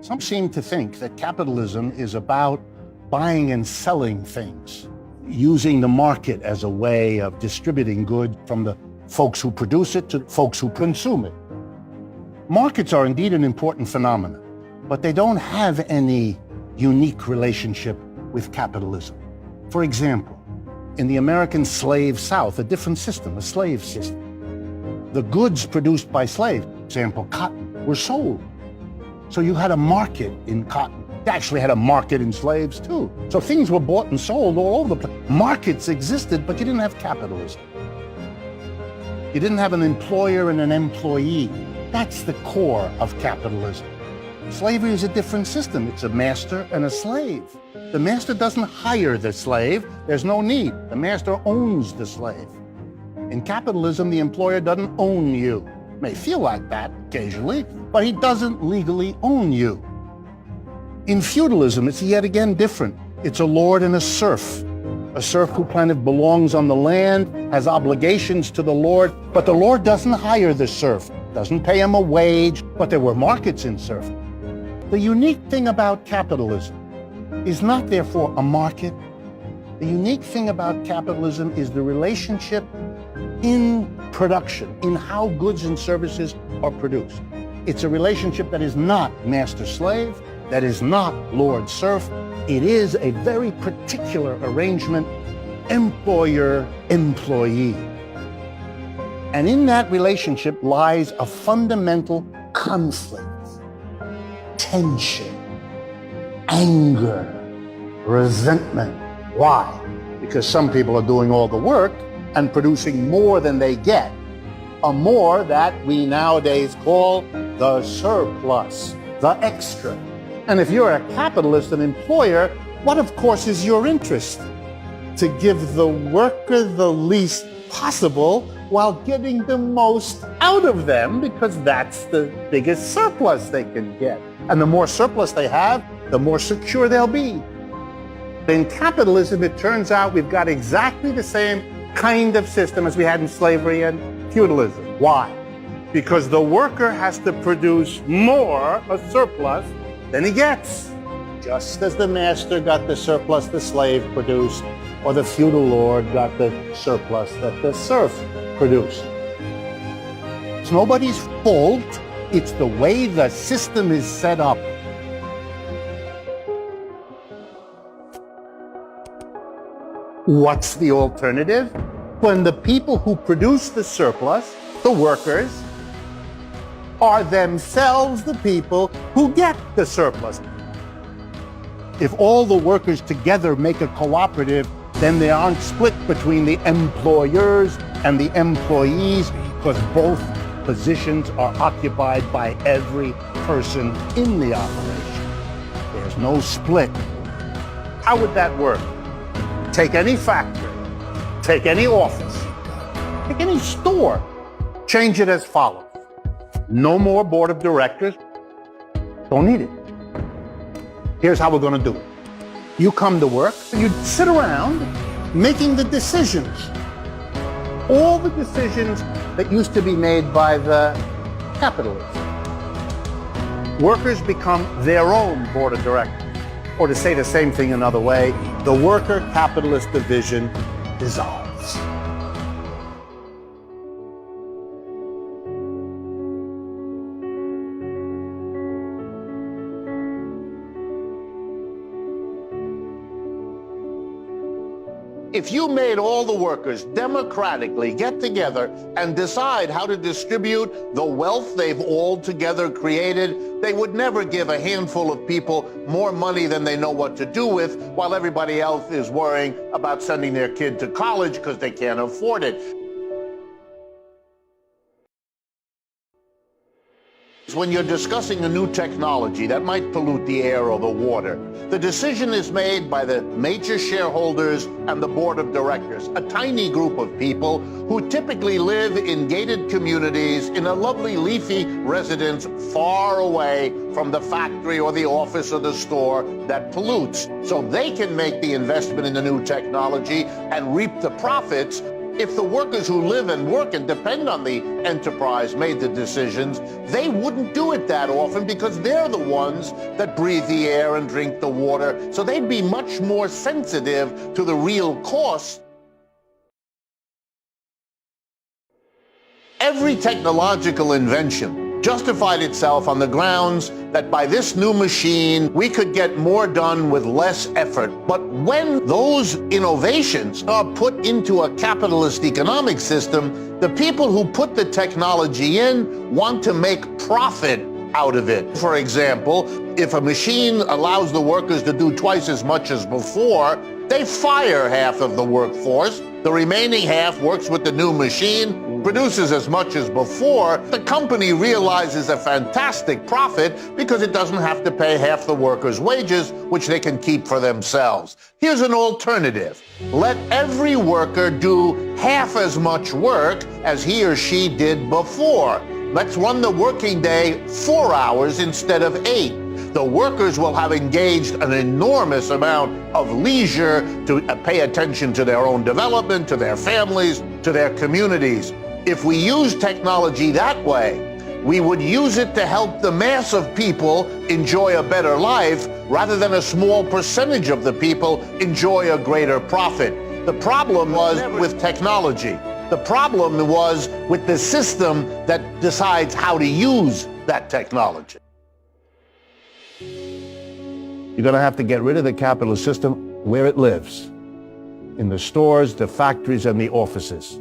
Some seem to think that capitalism is about buying and selling things, using the market as a way of distributing goods from the folks who produce it to folks who consume it. Markets are indeed an important phenomenon, but they don't have any unique relationship with capitalism. For example, in the American slave South, a different system, a slave system. The goods produced by slaves, for example, cotton, were sold. So you had a market in cotton. You actually had a market in slaves too. So things were bought and sold all over the place. Markets existed, but you didn't have capitalism. You didn't have an employer and an employee. That's the core of capitalism. Slavery is a different system. It's a master and a slave. The master doesn't hire the slave. There's no need. The master owns the slave. In capitalism, the employer doesn't own you. It may feel like that occasionally, but he doesn't legally own you. In feudalism, it's yet again different. It's a lord and a serf. A serf who kind of belongs on the land, has obligations to the lord, but the lord doesn't hire the serf, doesn't pay him a wage, but there were markets in serfdom. The unique thing about capitalism is not therefore a market. The unique thing about capitalism is the relationship in production, in how goods and services are produced. It's a relationship that is not master-slave, that is not lord-serf. It is a very particular arrangement, employer-employee. And in that relationship lies a fundamental conflict, tension, anger, resentment. Why? Because some people are doing all the work and producing more than they get, a more that we nowadays call the surplus, the extra. And if you're a capitalist, an employer, what of course is your interest? To give the worker the least possible while getting the most out of them, because that's the biggest surplus they can get. And the more surplus they have, the more secure they'll be. In capitalism, it turns out we've got exactly the same kind of system as we had in slavery and feudalism. Why? Because the worker has to produce more, a surplus, than he gets. Just as the master got the surplus the slave produced, or the feudal lord got the surplus that the serf produced. It's nobody's fault. It's the way the system is set up. What's the alternative? When the people who produce the surplus, the workers, are themselves the people who get the surplus. If all the workers together make a cooperative, then they aren't split between the employers and the employees, because both positions are occupied by every person in the operation. There's no split. How would that work? Take any factory, take any office, take any store, change it as follows. No more board of directors. Don't need it. Here's how we're going to do it. You come to work, and you sit around making the decisions. All the decisions that used to be made by the capitalists. Workers become their own board of directors. Or to say the same thing another way, the worker-capitalist division dissolves. If you made all the workers democratically get together and decide how to distribute the wealth they've all together created, they would never give a handful of people more money than they know what to do with, while everybody else is worrying about sending their kid to college because they can't afford it. When you're discussing a new technology that might pollute the air or the water, the decision is made by the major shareholders and the board of directors, a tiny group of people who typically live in gated communities in a lovely leafy residence far away from the factory or the office or the store that pollutes. So they can make the investment in the new technology and reap the profits, If the workers who live and work and depend on the enterprise made the decisions, they wouldn't do it that often because they're the ones that breathe the air and drink the water. So they'd be much more sensitive to the real costs. Every technological invention justified itself on the grounds that by this new machine, we could get more done with less effort. But when those innovations are put into a capitalist economic system, the people who put the technology in want to make profit out of it. For example, if a machine allows the workers to do twice as much as before, they fire half of the workforce. The remaining half works with the new machine, produces as much as before. The company realizes a fantastic profit because it doesn't have to pay half the workers' wages, which they can keep for themselves. Here's an alternative. Let every worker do half as much work as he or she did before. Let's run the working day 4 hours instead of 8. The workers will have engaged an enormous amount of leisure to pay attention to their own development, to their families, to their communities. If we use technology that way, we would use it to help the mass of people enjoy a better life rather than a small percentage of the people enjoy a greater profit. The problem was with technology. The problem was with the system that decides how to use that technology. You're going to have to get rid of the capitalist system where it lives, in the stores, the factories, and the offices.